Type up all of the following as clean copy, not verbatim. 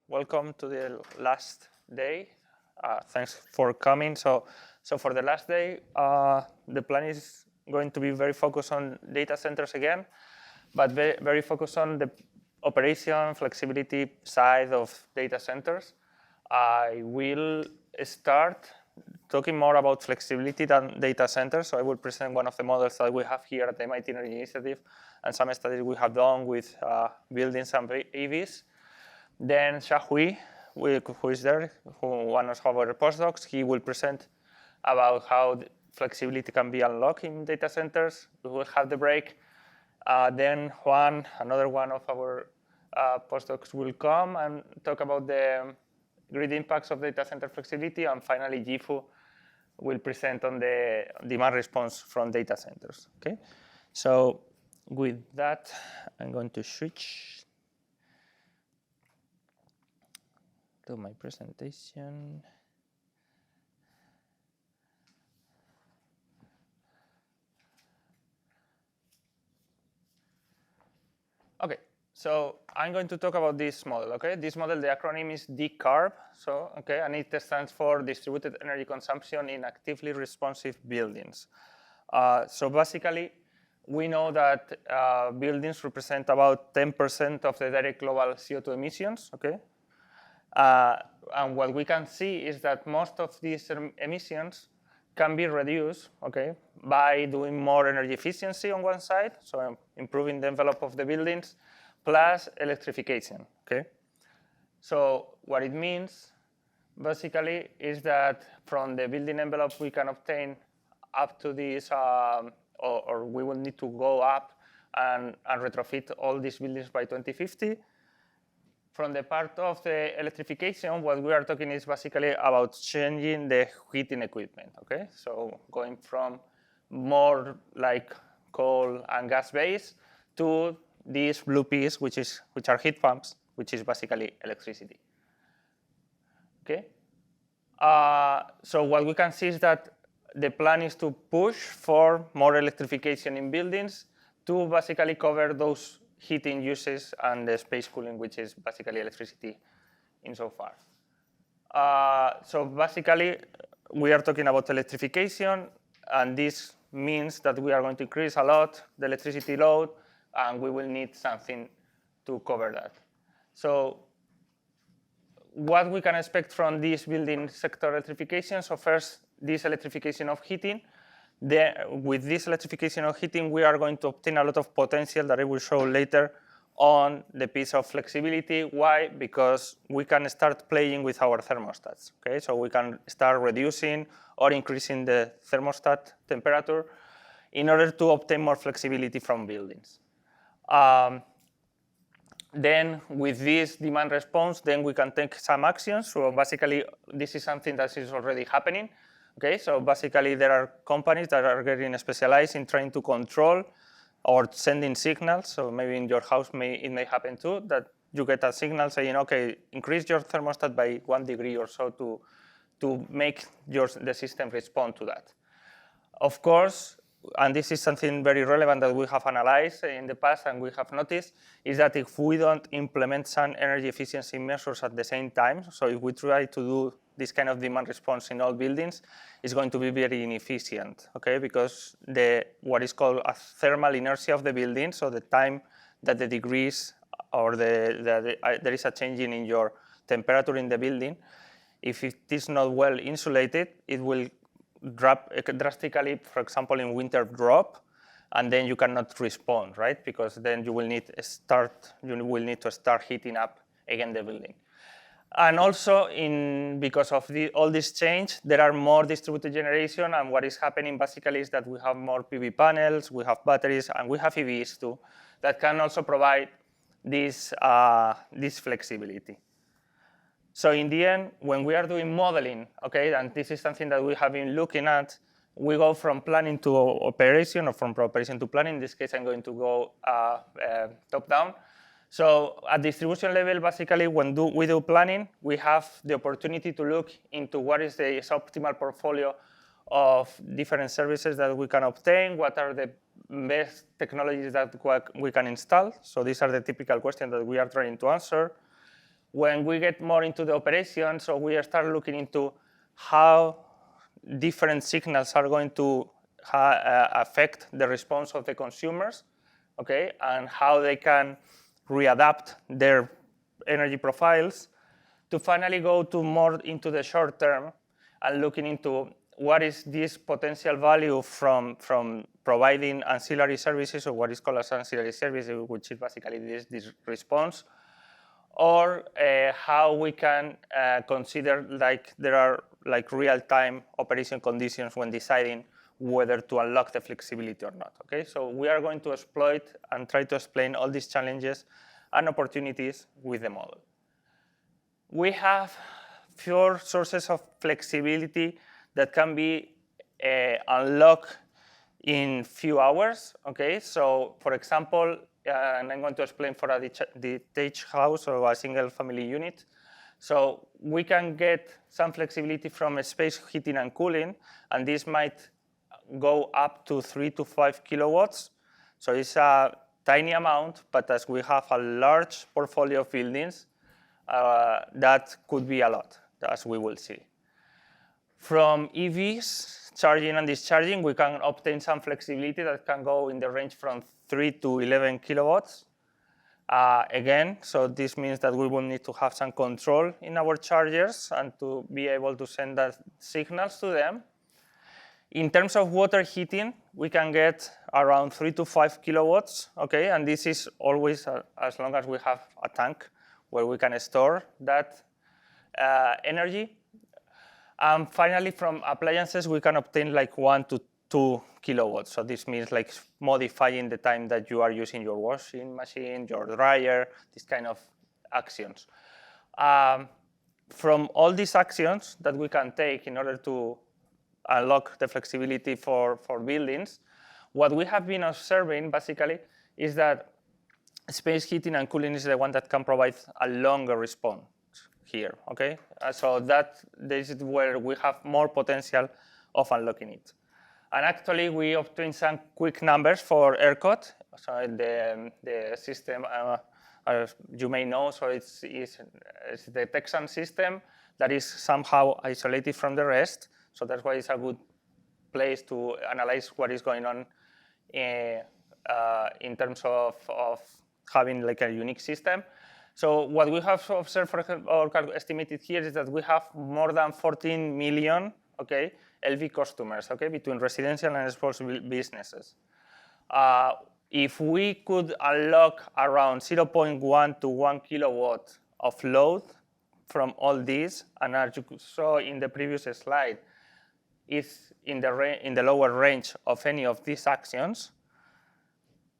welcome to the last day. Thanks for coming. So for the last day, the plan is going to be very focused on data centers again, but very focused on the operation flexibility side of data centers. I will start talking more about flexibility than data centers. So I will present one of the models that we have here at the MIT Energy Initiative and some studies we have done with buildings and EVs. Then Xiahui, who is there, one of our postdocs, he will present about how flexibility can be unlocked in data centers. We will have the break. Then Juan, another one of our postdocs, will come and talk about the grid impacts of data center flexibility. And finally, Jifu will present on the demand response from data centers. Okay, so with that, I'm going to switch to my presentation. Okay, so I'm going to talk about this model. Okay, this model, the acronym is DCARB. So okay, and it stands for Distributed Energy Consumption in Actively Responsive Buildings. So basically, we know that buildings represent about 10% of the direct global CO2 emissions. Okay. And what we can see is that most of these emissions can be reduced, okay, by doing more energy efficiency on one side, so improving the envelope of the buildings, plus electrification, okay? So what it means, basically, is that from the building envelope we can obtain up to this, or we will need to go up and retrofit all these buildings by 2050. From the part of the electrification, what we are talking is basically about changing the heating equipment, okay? So going from more like coal and gas based to these blue piece, which are heat pumps, which is basically electricity, okay? So what we can see is that the plan is to push for more electrification in buildings to basically cover those heating uses and the space cooling, which is basically electricity insofar. So basically, we are talking about electrification, and this means that we are going to increase a lot the electricity load, and we will need something to cover that. So what we can expect from this building sector electrification? So first, this electrification of heating. With this electrification of heating, we are going to obtain a lot of potential that I will show later on the piece of flexibility. Why? Because we can start playing with our thermostats. Okay, so we can start reducing or increasing the thermostat temperature in order to obtain more flexibility from buildings. Then with this demand response, then we can take some actions. So basically, this is something that is already happening. Okay, so basically there are companies that are getting specialized in trying to control or sending signals. So maybe in your house it may happen too, that you get a signal saying, okay, increase your thermostat by 1 degree or so to make the system respond to that. Of course, and this is something very relevant that we have analyzed in the past and we have noticed, is that if we don't implement some energy efficiency measures at the same time, so if we try to do this kind of demand response in all buildings, is going to be very inefficient, okay? Because what is called a thermal inertia of the building, so the time that the degrees or there is a change in your temperature in the building, if it is not well insulated, it will drop drastically, for example, in winter drop, and then you cannot respond, right? Because then you will need to start heating up again the building. And also, because of all this change, there are more distributed generation, and what is happening basically is that we have more PV panels, we have batteries, and we have EVs too, that can also provide this flexibility. So in the end, when we are doing modeling, okay, and this is something that we have been looking at, we go from planning to operation, or from operation to planning. In this case, I'm going to go top-down. So at distribution level, basically, when we do planning, we have the opportunity to look into what is the optimal portfolio of different services that we can obtain, what are the best technologies that we can install. So these are the typical questions that we are trying to answer. When we get more into the operation, so we start looking into how different signals are going to affect the response of the consumers, okay, and how they can readapt their energy profiles to finally go to more into the short term and looking into what is this potential value from providing ancillary services, or what is called as ancillary services, which is basically this response, or how we can consider like there are like real-time operation conditions when deciding whether to unlock the flexibility or not. Okay, so we are going to exploit and try to explain all these challenges and opportunities with the model. We have 4 sources of flexibility that can be unlocked in few hours. Okay, so for example, and I'm going to explain for a detached house or a single family unit. So we can get some flexibility from space heating and cooling, and this might go up to 3 to 5 kilowatts. So it's a tiny amount, but as we have a large portfolio of buildings, that could be a lot, as we will see. From EVs, charging and discharging, we can obtain some flexibility that can go in the range from 3 to 11 kilowatts. Again, so this means that we will need to have some control in our chargers and to be able to send that signals to them. In terms of water heating, we can get around 3 to 5 kilowatts, okay? And this is always as long as we have a tank where we can store that energy. And finally, from appliances, we can obtain like 1 to 2 kilowatts. So this means like modifying the time that you are using your washing machine, your dryer, these kind of actions. From all these actions that we can take in order to unlock the flexibility for buildings, what we have been observing basically is that space heating and cooling is the one that can provide a longer response here, okay? So this is where we have more potential of unlocking it. And actually, we obtained some quick numbers for ERCOT. So the system, as you may know, so it's the Texan system that is somehow isolated from the rest. So that's why it's a good place to analyze what is going on in terms of having like a unique system. So what we have observed or estimated here is that we have more than 14 million, okay, LV customers, okay, between residential and sports businesses. If we could unlock around 0.1 to 1 kilowatt of load from all these, and as you saw in the previous slide, is in the lower range of any of these actions,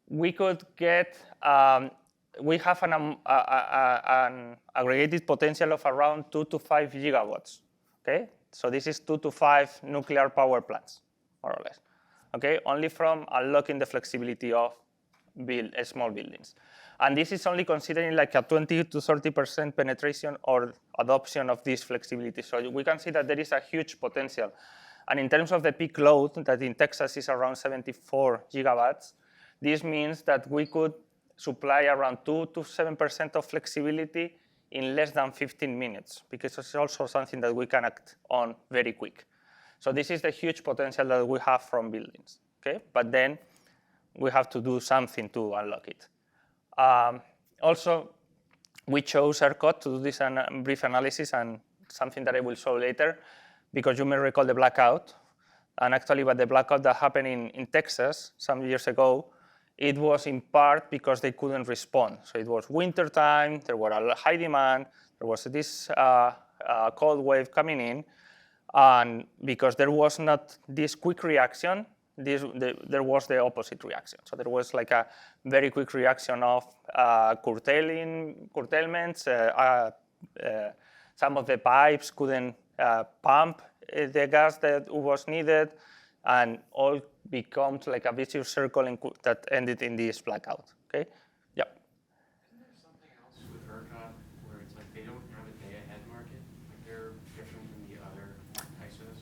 we could get, we have an aggregated potential of around 2 to 5 gigawatts, okay? So this is 2 to 5 nuclear power plants, more or less, okay? Only from unlocking the flexibility of small buildings. And this is only considering like a 20 to 30% penetration or adoption of this flexibility. So we can see that there is a huge potential. And in terms of the peak load, that in Texas is around 74 gigawatts, this means that we could supply around 2 to 7% of flexibility in less than 15 minutes, because it's also something that we can act on very quick. So this is the huge potential that we have from buildings, okay? But then we have to do something to unlock it. Also, we chose ERCOT to do this brief analysis and something that I will show later, because you may recall the blackout. And actually, what the blackout that happened in Texas some years ago, it was in part because they couldn't respond. So it was winter time, there was a high demand, there was this cold wave coming in, and because there was not this quick reaction, there was the opposite reaction. So there was like a very quick reaction of curtailments. Some of the pipes couldn't pump the gas that was needed, and all becomes like a vicious circle that ended in this blackout. Okay, yeah. Isn't there something else with ERCOT where it's like they don't have a day-ahead market? Like they're different than the other ISOs?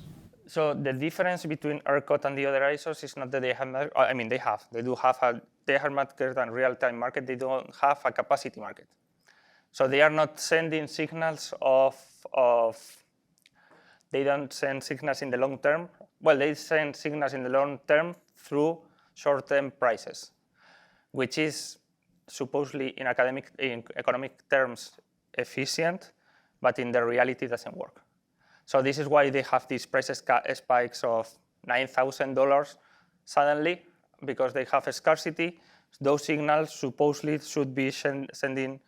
So the difference between ERCOT and the other ISOs is not that they have. I mean, they do have a day-ahead market and real-time market. They don't have a capacity market. So they are not sending signals they don't send signals in the long term. Well, they send signals in the long term through short-term prices, which is supposedly in economic terms efficient, but in the reality doesn't work. So this is why they have these price spikes of $9,000 suddenly, because they have a scarcity. Those signals supposedly should be sending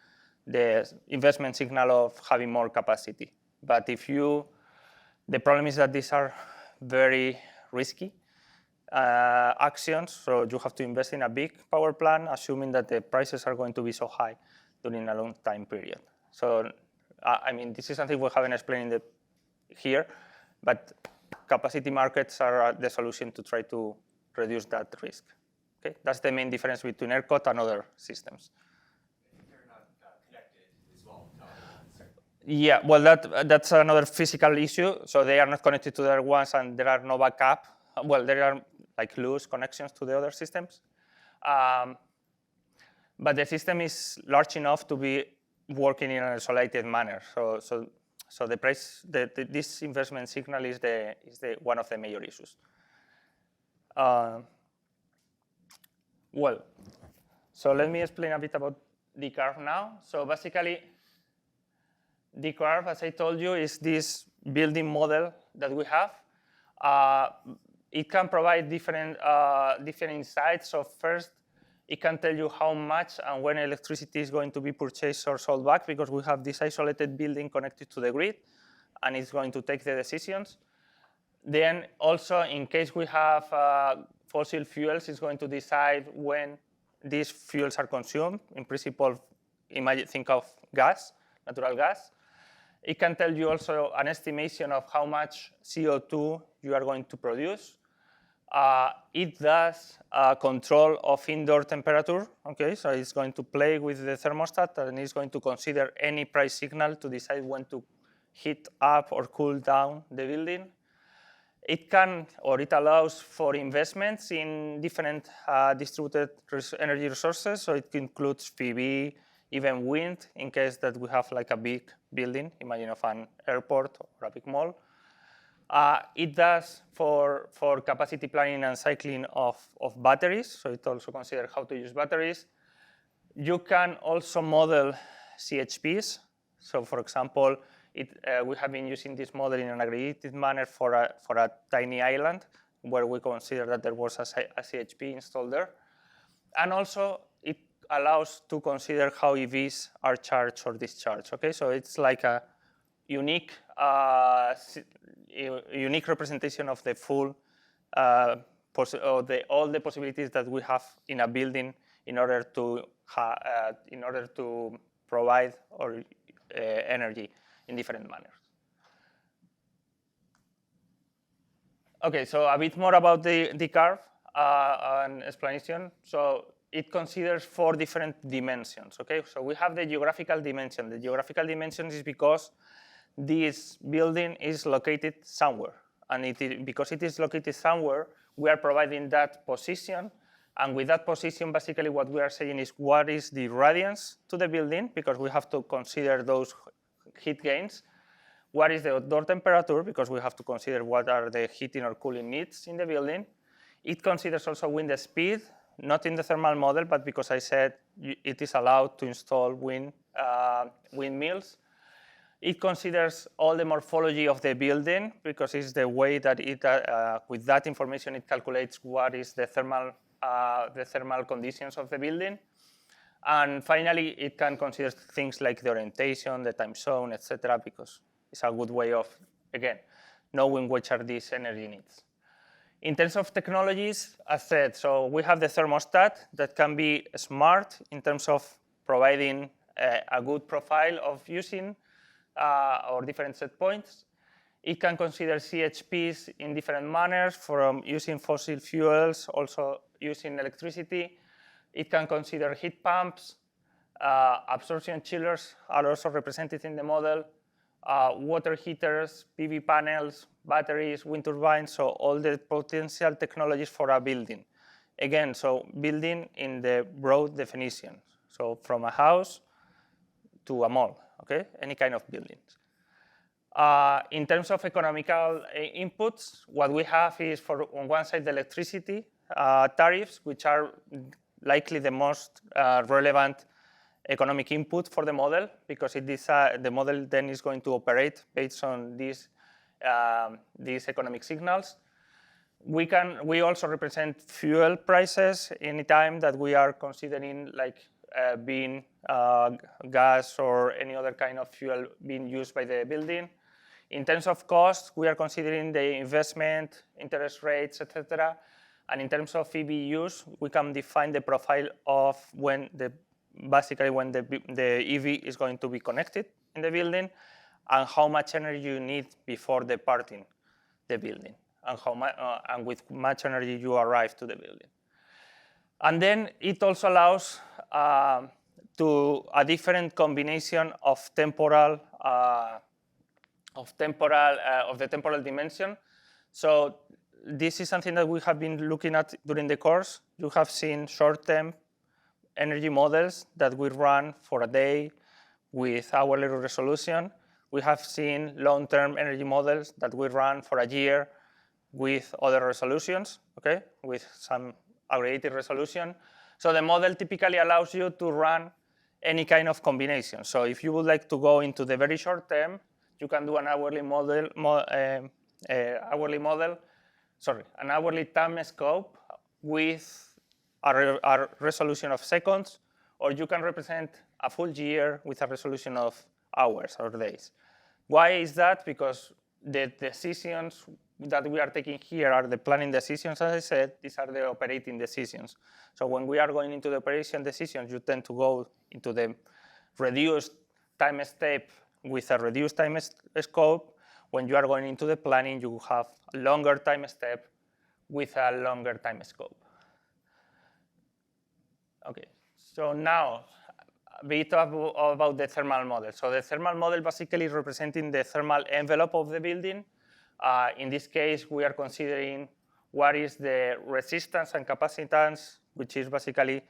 the investment signal of having more capacity. But the problem is that these are very risky actions, so you have to invest in a big power plant, assuming that the prices are going to be so high during a long time period. So, I mean, this is something we haven't explained here, but capacity markets are the solution to try to reduce that risk. Okay, that's the main difference between ERCOT and other systems. They're not connected as well. Yeah, well, that's another physical issue. So they are not connected to the other ones, and there are no backup. Well, there are like loose connections to the other systems. But the system is large enough to be working in an isolated manner. So the price, this investment signal is one of the major issues. Well, so let me explain a bit about the curve now. So basically, the curve, as I told you, is this building model that we have. It can provide different insights. So first, it can tell you how much and when electricity is going to be purchased or sold back, because we have this isolated building connected to the grid, and it's going to take the decisions. Then also, in case we have fossil fuels, it's going to decide when these fuels are consumed. In principle, think of gas, natural gas. It can tell you also an estimation of how much CO2 you are going to produce. It does control of indoor temperature. Okay, so it's going to play with the thermostat, and it's going to consider any price signal to decide when to heat up or cool down the building. It can, or it allows for investments in different distributed energy resources. So it includes PV, even wind, in case that we have like a big building, imagine of an airport or a big mall. It does for capacity planning and cycling of batteries. So it also considers how to use batteries. You can also model CHPs. So for example, we have been using this model in an aggregated manner for a tiny island where we consider that there was a CHP installed there. And also, it allows to consider how EVs are charged or discharged. Okay, so it's like a unique representation of the full, all the possibilities that we have in a building in order to provide energy in different manners. Okay, so a bit more about the curve and explanation. So it considers 4 different dimensions. Okay, so we have the geographical dimension. The geographical dimension is because this building is located somewhere, and because it is located somewhere, we are providing that position. And with that position, basically what we are saying is what is the radiance to the building, because we have to consider those heat gains. What is the outdoor temperature, because we have to consider what are the heating or cooling needs in the building. It considers also wind speed, not in the thermal model, but because I said it is allowed to install windmills. It considers all the morphology of the building, because it's the way that with that information, it calculates what is the thermal conditions of the building. And finally, it can consider things like the orientation, the time zone, etc., because it's a good way of, again, knowing which are these energy needs. In terms of technologies, as said, so we have the thermostat that can be smart in terms of providing a good profile of using or different set points. It can consider CHPs in different manners, from using fossil fuels, also using electricity. It can consider heat pumps. Absorption chillers are also represented in the model. Water heaters, PV panels, batteries, wind turbines, so all the potential technologies for a building. Again, so building in the broad definition. So from a house to a mall, okay? Any kind of buildings. In terms of economical inputs, what we have is, on one side, the electricity tariffs, which are likely the most relevant economic input for the model, because the model then is going to operate based on these economic signals. We also represent fuel prices anytime that we are considering like being gas or any other kind of fuel being used by the building. In terms of cost, we are considering the investment, interest rates, etc. And in terms of EV use, we can define the profile of basically when the EV is going to be connected in the building, and how much energy you need before departing the building, and and with much energy you arrive to the building. And then it also allows to a different combination of the temporal dimension. So this is something that we have been looking at during the course. You have seen short-term energy models that we run for a day with hourly resolution. We have seen long-term energy models that we run for a year with other resolutions, okay, with some aggregated resolution. So the model typically allows you to run any kind of combination. So if you would like to go into the very short term, you can do an hourly an hourly time scope with a resolution of seconds, or you can represent a full year with a resolution of hours or days. Why is that? Because the decisions that we are taking here are the planning decisions, as I said. These are the operating decisions. So when we are going into the operation decisions, you tend to go into the reduced time step with a reduced time scope. When you are going into the planning, you have a longer time step with a longer time scope. Okay, so now a bit about the thermal model. So the thermal model basically is representing the thermal envelope of the building. In this case, we are considering what is the resistance and capacitance, which is basically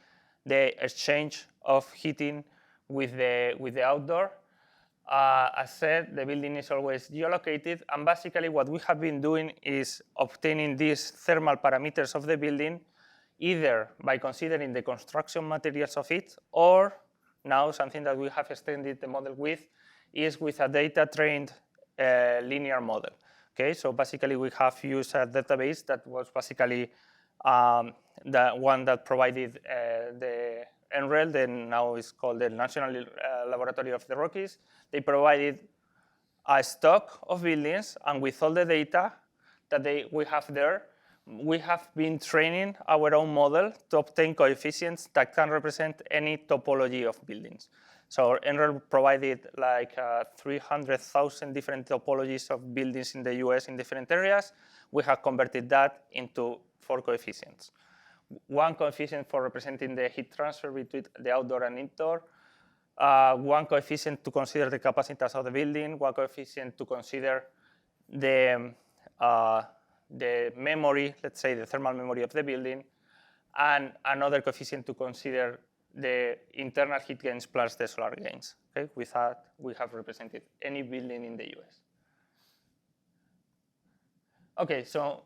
the exchange of heating with the outdoor. As said, the building is always geolocated, and basically what we have been doing is obtaining these thermal parameters of the building, either by considering the construction materials of it, or now something that we have extended the model with is with a data-trained linear model. Okay, so basically we have used a database that was basically the one that provided the NREL, then now it's called the National Laboratory of the Rockies. They provided a stock of buildings, and with all the data that we have there, we have been training our own model to obtain coefficients that can represent any topology of buildings. So NREL provided like 300,000 different topologies of buildings in the US in different areas. We have converted that into 4 coefficients. One coefficient for representing the heat transfer between the outdoor and indoor, one coefficient to consider the capacitance of the building, one coefficient to consider the memory, let's say the thermal memory of the building, and another coefficient to consider the internal heat gains plus the solar gains. Okay? With that, we have represented any building in the US. Okay, so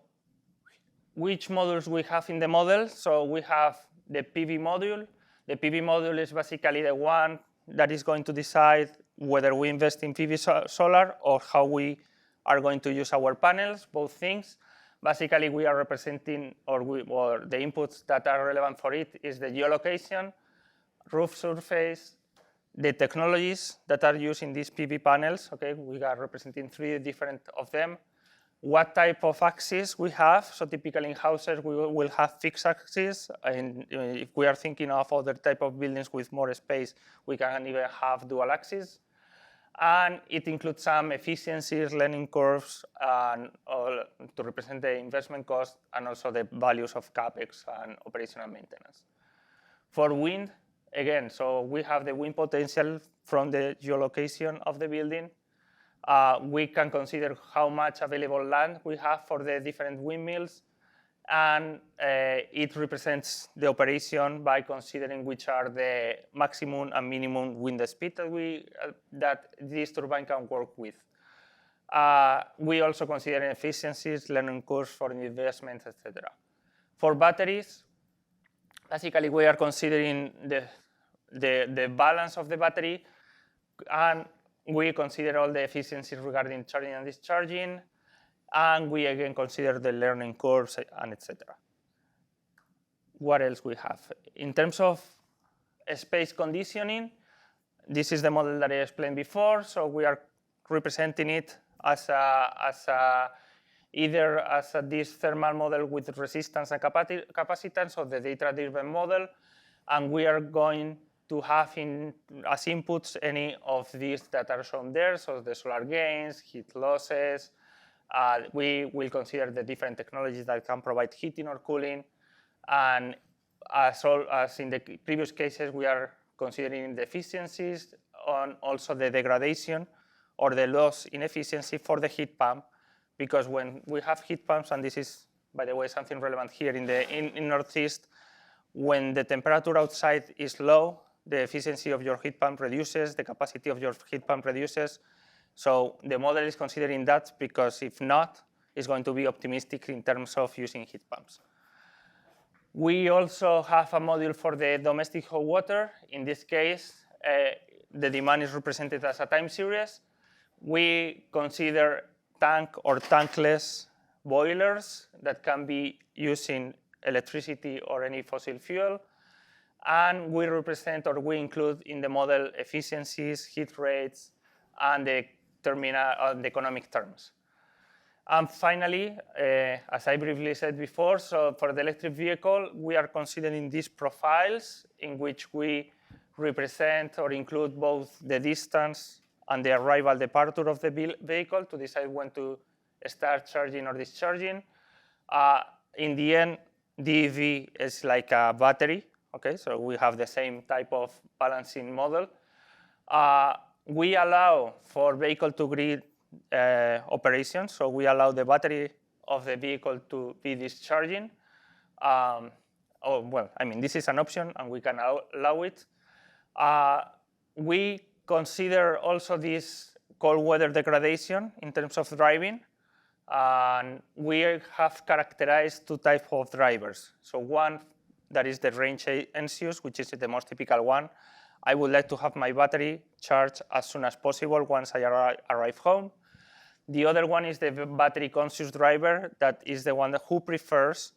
which modules we have in the model? So we have the PV module. The PV module is basically the one that is going to decide whether we invest in PV solar or how we are going to use our panels, both things. Basically, we are representing, or the inputs that are relevant for it is the geolocation, roof surface, the technologies that are used in these PV panels. Okay, we are representing 3 different of them. What type of axis we have? So typically in houses, we will have fixed axis. And if we are thinking of other type of buildings with more space, we can even have dual axis. And it includes some efficiencies, learning curves, and to represent the investment cost, and also the values of CapEx and operational maintenance. For wind, again, so we have the wind potential from the geolocation of the building. We can consider how much available land we have for the different windmills, and it represents the operation by considering which are the maximum and minimum wind speed that this turbine can work with. We also consider efficiencies, learning curves for investments, etc. For batteries, basically we are considering the balance of the battery, and we consider all the efficiencies regarding charging and discharging, and we again consider the learning curves and etc. What else we have? In terms of space conditioning, this is the model that I explained before. So we are representing it as either as this thermal model with resistance and capacitance, or the data-driven model, and we are going to have as inputs any of these that are shown there, so the solar gains, heat losses. We will consider the different technologies that can provide heating or cooling, and as in the previous cases, we are considering the efficiencies on also the degradation or the loss in efficiency for the heat pump, because when we have heat pumps, and this is, by the way, something relevant here in Northeast, when the temperature outside is low, the efficiency of your heat pump reduces, the capacity of your heat pump reduces. So the model is considering that, because if not, it's going to be optimistic in terms of using heat pumps. We also have a module for the domestic hot water. In this case, the demand is represented as a time series. We consider tank or tankless boilers that can be using electricity or any fossil fuel. And we represent, or we include in the model, efficiencies, heat rates, and the economic terms. And finally, as I briefly said before, so for the electric vehicle, we are considering these profiles in which we represent or include both the distance and the arrival departure of the vehicle to decide when to start charging or discharging. In the end, DEV is like a battery. Okay, so we have the same type of balancing model. We allow for vehicle-to-grid operations, so we allow the battery of the vehicle to be discharging. This is an option, and we can allow it. We consider also this cold weather degradation in terms of driving, and we have characterized two types of drivers. So one, that is the range end use, which is the most typical one. I would like to have my battery charged as soon as possible once I arrive home. The other one is the battery conscious driver, that is the one who prefers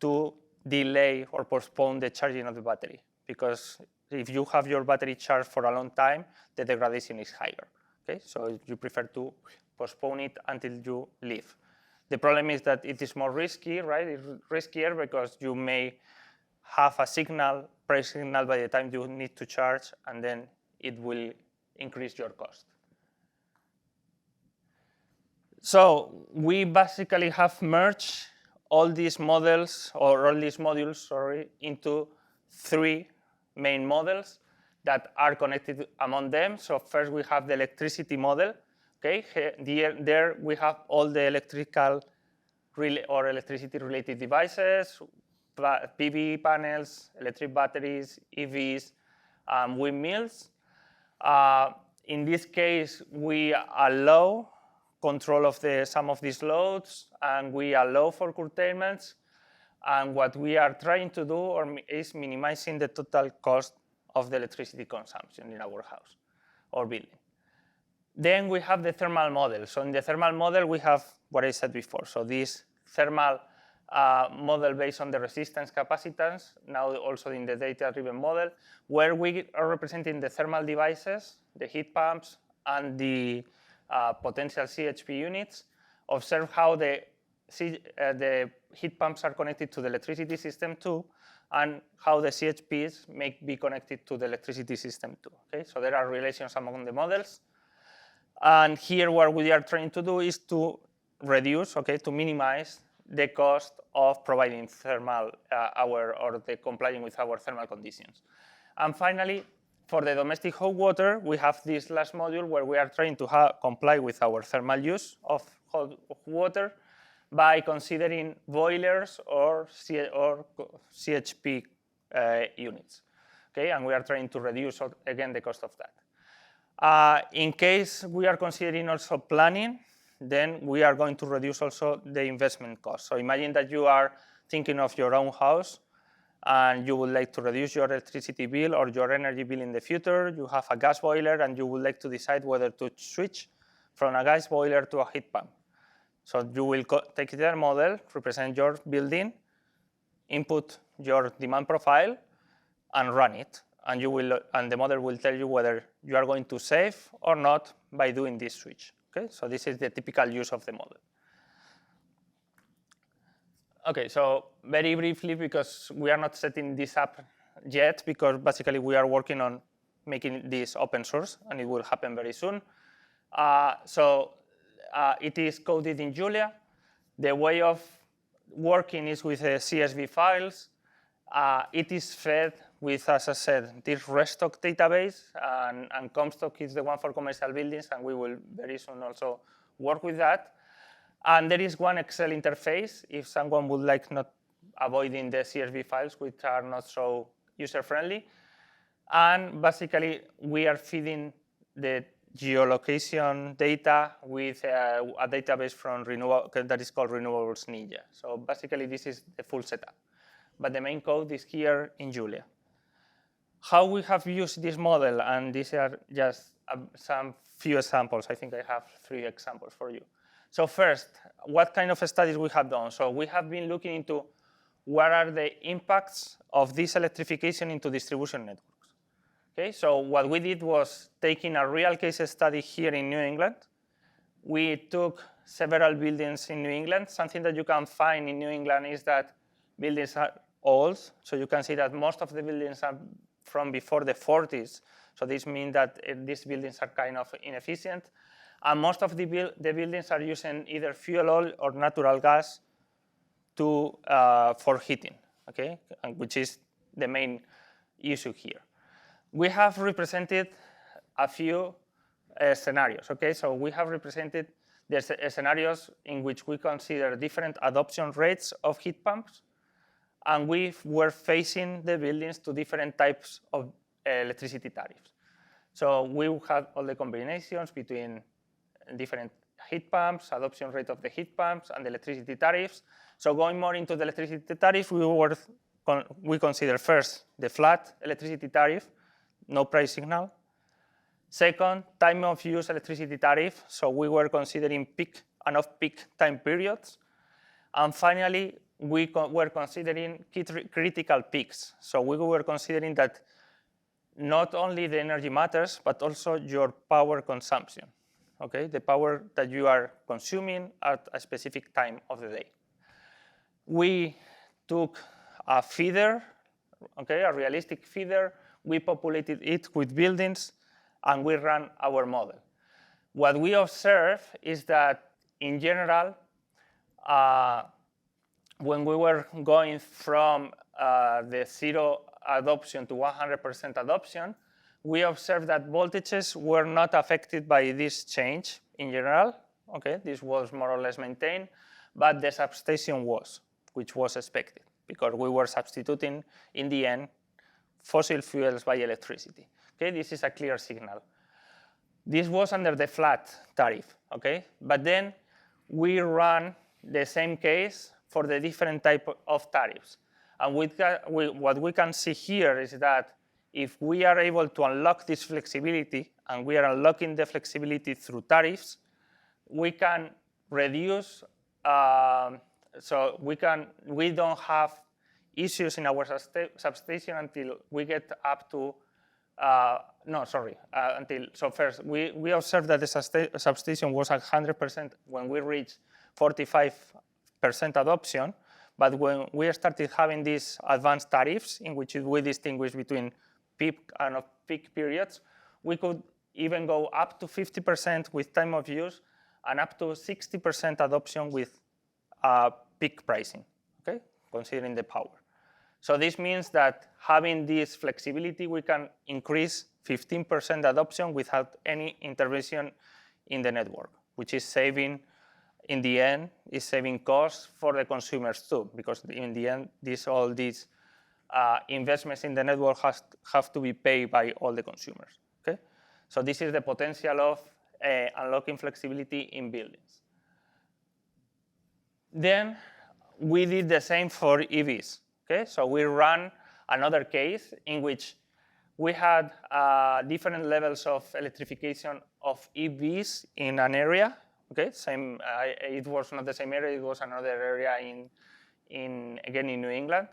to delay or postpone the charging of the battery, because if you have your battery charged for a long time, the degradation is higher. Okay, so you prefer to postpone it until you leave. The problem is that it is more risky, right? It's riskier because you may have a price signal by the time you need to charge, and then it will increase your cost. So we basically have merged all these models, or all these modules, into three main models that are connected among them. So first we have the electricity model. Okay, there we have all the electrical or electricity-related devices, PV panels, electric batteries, EVs, windmills. In this case, we allow control of some of these loads, and we allow for curtailments. And what we are trying to do is minimizing the total cost of the electricity consumption in our house or building. Then we have the thermal model. So in the thermal model, we have what I said before. So this thermal model based on the resistance capacitance, now also in the data-driven model, where we are representing the thermal devices, the heat pumps, and the potential CHP units. Observe how the heat pumps are connected to the electricity system too, and how the CHPs may be connected to the electricity system too. Okay? So there are relations among the models. And here what we are trying to do is to reduce, to minimize the cost of providing thermal complying with our thermal conditions. And finally, for the domestic hot water, we have this last module where we are trying to comply with our thermal use of hot water by considering boilers or CHP units. Okay, and we are trying to reduce, again, the cost of that. In case we are considering also planning, then we are going to reduce also the investment cost. So imagine that you are thinking of your own house and you would like to reduce your electricity bill or your energy bill in the future. You have a gas boiler and you would like to decide whether to switch from a gas boiler to a heat pump. So you will take their model, represent your building, input your demand profile, and run it. And the model will tell you whether you are going to save or not by doing this switch. Okay, so this is the typical use of the model. Okay, so very briefly, because we are not setting this up yet, because basically we are working on making this open source, and it will happen very soon. It is coded in Julia. The way of working is with CSV files. It is fed with, as I said, this RESTOC database, and Comstock is the one for commercial buildings, and we will very soon also work with that. And there is one Excel interface if someone would like not avoiding the CSV files, which are not so user-friendly. And basically, we are feeding the geolocation data with a database from that is called Renewables Ninja. So basically, this is the full setup. But the main code is here in Julia. How we have used this model, and these are just some few examples. I think I have 3 examples for you. So first, what kind of studies we have done? So we have been looking into what are the impacts of this electrification into distribution networks. Okay, so what we did was taking a real case study here in New England. We took several buildings in New England. Something that you can find in New England is that buildings are old. So you can see that most of the buildings are from before the 40s. So this means that these buildings are kind of inefficient. And most of the buildings are using either fuel oil or natural gas for heating, okay, which is the main issue here. We have represented a few scenarios, okay? So we have represented the scenarios in which we consider different adoption rates of heat pumps, and we were facing the buildings to different types of electricity tariffs. So we had all the combinations between different heat pumps, adoption rate of the heat pumps, and the electricity tariffs. So going more into the electricity tariff, we consider first the flat electricity tariff, no price signal. Second, time of use electricity tariff. So we were considering peak and off-peak time periods. And finally, we were considering critical peaks. So we were considering that not only the energy matters, but also your power consumption. Okay, the power that you are consuming at a specific time of the day. We took a feeder, okay, a realistic feeder. We populated it with buildings, and we ran our model. What we observe is that, in general, when we were going from the 0 adoption to 100% adoption, we observed that voltages were not affected by this change in general. Okay, this was more or less maintained, but the substation was, which was expected, because we were substituting, in the end, fossil fuels by electricity. Okay, this is a clear signal. This was under the flat tariff, okay? But then we ran the same case for the different type of tariffs. And what we can see here is that if we are able to unlock this flexibility, and we are unlocking the flexibility through tariffs, we can reduce, so we don't have issues in our substation until we get up to, so first, we observed that the substation was at 100% when we reached 45% adoption, but when we started having these advanced tariffs in which we distinguish between peak and off-peak periods, we could even go up to 50% with time of use and up to 60% adoption with peak pricing, okay, considering the power. So this means that having this flexibility, we can increase 15% adoption without any intervention in the network, which is saving in the end, is saving costs for the consumers too, because in the end, all these investments in the network have to be paid by all the consumers. Okay, so this is the potential of unlocking flexibility in buildings. Then we did the same for EVs. Okay, so we ran another case in which we had different levels of electrification of EVs in an area. Okay, it was not the same area; it was another area again in New England.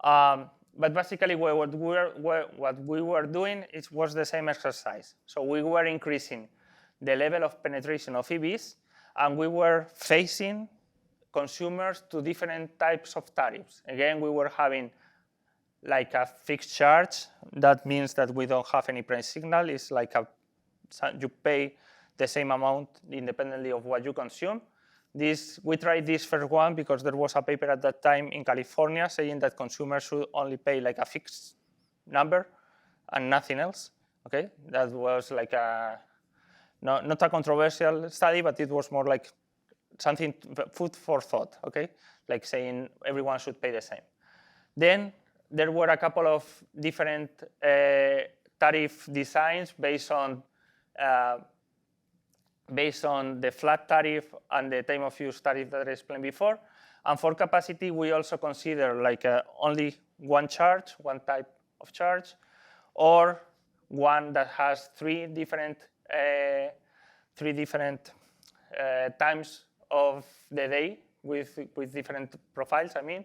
But basically, what we were doing was the same exercise. So we were increasing the level of penetration of EVs, and we were facing consumers to different types of tariffs. Again, we were having like a fixed charge. That means that we don't have any price signal. It's like you pay the same amount independently of what you consume. We tried this first one because there was a paper at that time in California saying that consumers should only pay like a fixed number and nothing else. Okay, that was like not a controversial study, but it was more like something food for thought. Okay, like saying everyone should pay the same. Then there were a couple of different tariff designs based on the flat tariff and the time of use tariff that I explained before. And for capacity, we also consider like only one charge, one type of charge, or one that has three different times of the day with different profiles, I mean.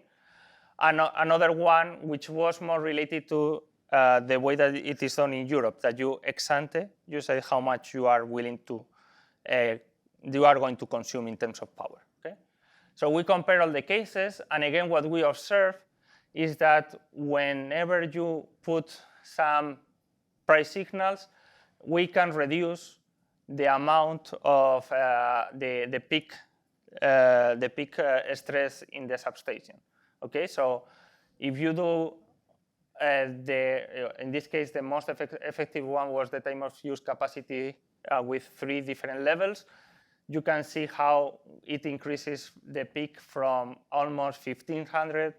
And another one which was more related to the way that it is done in Europe, that you ex ante, you say how much you are willing to you are going to consume in terms of power. Okay? So we compare all the cases, and again, what we observe is that whenever you put some price signals, we can reduce the amount of the peak stress in the substation. Okay, so if you do in this case, the most effective one was the time of use capacity with 3 different levels. You can see how it increases the peak from almost 1,500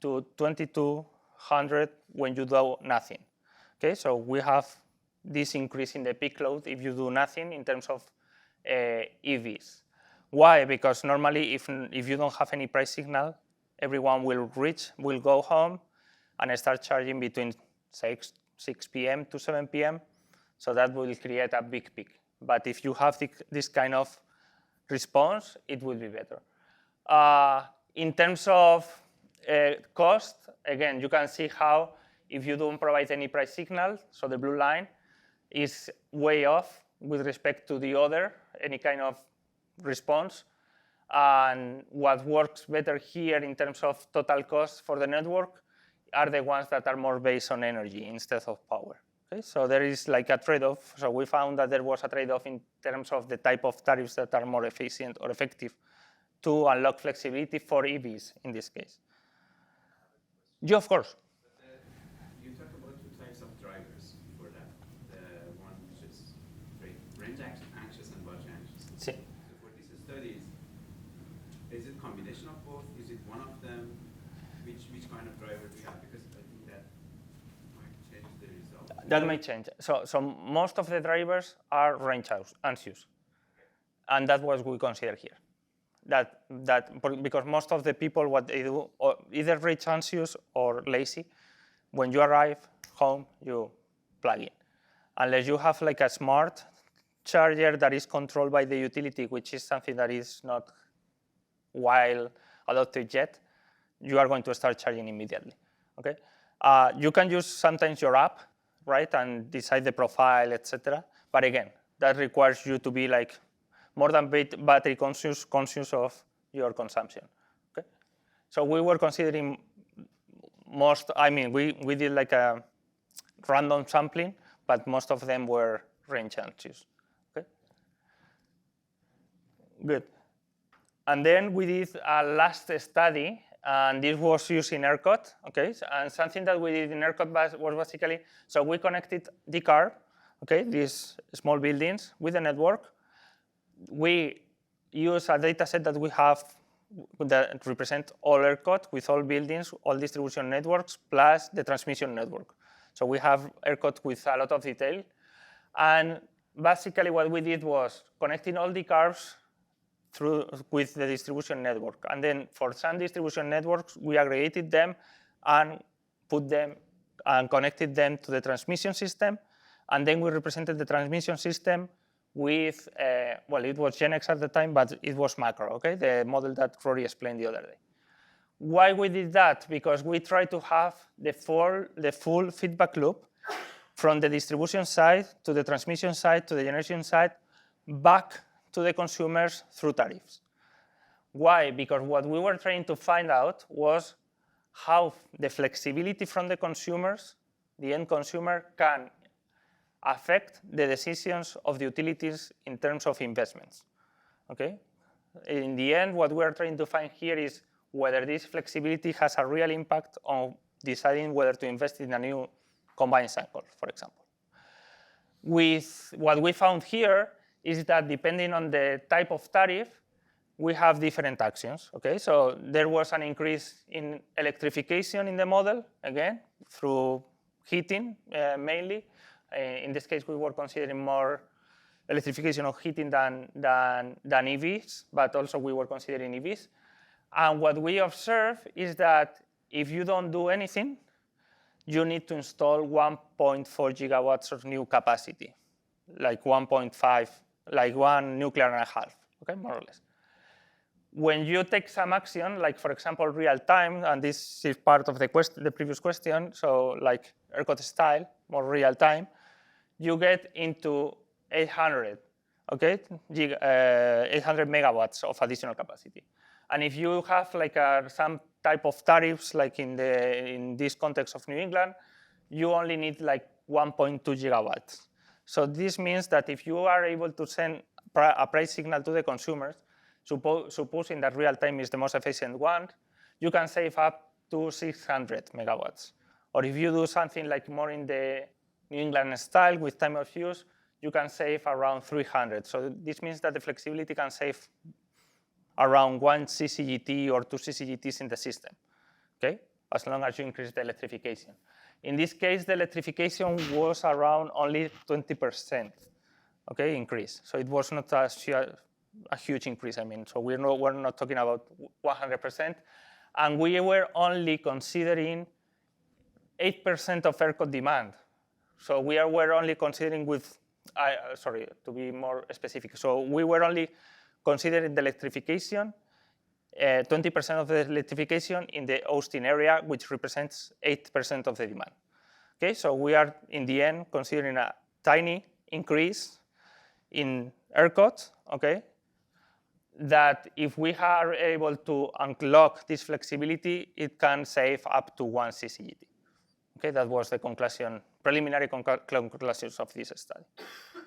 to 2,200 when you do nothing. Okay, so we have this increase in the peak load if you do nothing in terms of EVs. Why? Because normally, if you don't have any price signal, everyone will go home and start charging between 6 p.m. to 7 p.m. So that will create a big peak. But if you have this kind of response, it will be better. In terms of cost, again, you can see how if you don't provide any price signal, so the blue line is way off with respect to the other, any kind of response. And what works better here in terms of total cost for the network are the ones that are more based on energy instead of power. Okay? So there is like a trade-off. So we found that there was a trade-off in terms of the type of tariffs that are more efficient or effective to unlock flexibility for EVs in this case. Yeah, of course. You talk about 2 types of drivers for that. The one which is range anxious and budget anxious. Sí. So for these studies, is it combination of both? Is it one of them? Which kind of driver do you have? Because I think that might change the result. That may change. So most of the drivers are range anxious, and that's what we consider here. Because most of the people, what they do, either range anxious or lazy, when you arrive home, you plug in. Unless you have like a smart charger that is controlled by the utility, which is something that is not well adopted yet, you are going to start charging immediately. Okay, you can use sometimes your app, right, and decide the profile, etc. But again, that requires you to be like more than battery conscious of your consumption. Okay, so we were considering we did like a random sampling, but most of them were range anxious. Okay, good. And then we did a last study, and this was using ERCOT. Okay, and something that we did in ERCOT was basically, so we connected the car, okay, these small buildings with the network. We use a data set that we have that represent all ERCOT with all buildings, all distribution networks, plus the transmission network. So we have ERCOT with a lot of detail. And basically what we did was connecting all the curves through with the distribution network. And then for some distribution networks, we aggregated them and put them and connected them to the transmission system. And then we represented the transmission system with, well, it was GenX at the time, but it was macro, okay? The model that Rory explained the other day. Why we did that? Because we tried to have the full feedback loop from the distribution side to the transmission side to the generation side back to the consumers through tariffs. Why? Because what we were trying to find out was how the flexibility from the consumers, the end consumer, can affect the decisions of the utilities in terms of investments. Okay? In the end, what we are trying to find here is whether this flexibility has a real impact on deciding whether to invest in a new combined cycle, for example. With what we found here is that depending on the type of tariff, we have different actions, okay? So there was an increase in electrification in the model, again, through heating mainly. In this case, we were considering more electrification of heating than EVs, but also we were considering EVs. And what we observe is that if you don't do anything, you need to install 1.4 gigawatts of new capacity, like 1.5, like one nuclear and a half, okay, more or less. When you take some action, like for example, real time, and this is part of the previous question, so like ERCOT style, more real time, you get into 800, okay, 800 megawatts of additional capacity. And if you have like some type of tariffs, like in this context of New England, you only need like 1.2 gigawatts. So this means that if you are able to send a price signal to the consumers, supposing that real time is the most efficient one, you can save up to 600 megawatts. Or if you do something like more in the New England style with time of use, you can save around 300. So this means that the flexibility can save around 1 CCGT or 2 CCGTs in the system, okay? As long as you increase the electrification. In this case, the electrification was around only 20%, okay, increase. So it was not a huge increase, I mean. So we're not talking about 100%. And we were only considering 8% of ERCOT demand. So we were only considering with, sorry, to be more specific. So we were only considering the electrification, 20% of the electrification in the Austin area, which represents 8% of the demand. Okay, so we are, in the end, considering a tiny increase in ERCOT, okay, that if we are able to unlock this flexibility, it can save up to 1 CCGT. Okay, that was the conclusion, preliminary conclusions of this study.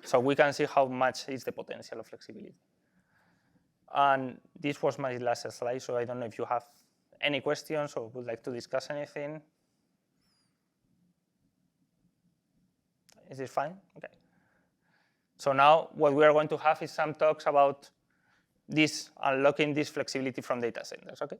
So we can see how much is the potential of flexibility. And this was my last slide, so I don't know if you have any questions or would like to discuss anything. Is it fine? Okay. So now what we are going to have is some talks about this, unlocking this flexibility from data centers, okay?